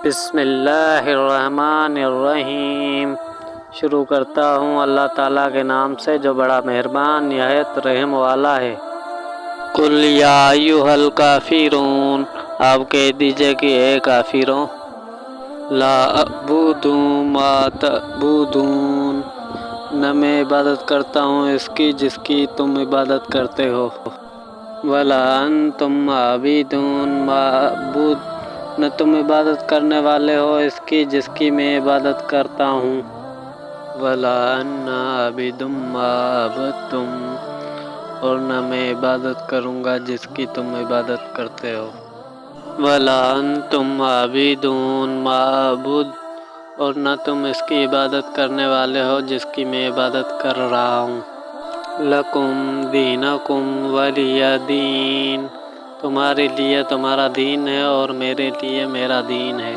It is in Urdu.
بسم اللہ الرحمن الرحیم۔ شروع کرتا ہوں اللہ تعالیٰ کے نام سے جو بڑا مہربان نہایت رحم والا ہے۔ قل یا ایھا الکافرون، آپ کہہ دیجئے کہ اے کافروں، لا اعبد ما تعبدون، نہ میں عبادت کرتا ہوں اس کی جس کی تم عبادت کرتے ہو، ولا انتم عابدون ما اعبد، نہ تم عبادت کرنے والے ہو اس کی جس کی میں عبادت کرتا ہوں، ولا انا عابد ما عبدتم، اور نہ میں عبادت کروں گا جس کی تم عبادت کرتے ہو، ولا انتم عابدون ما اعبد، اور نہ تم اس کی عبادت کرنے والے ہو جس کی میں عبادت کر رہا ہوں، لکم دینکم ولی دین، تمہارے لیے تمہارا دین ہے اور میرے لیے میرا دین ہے۔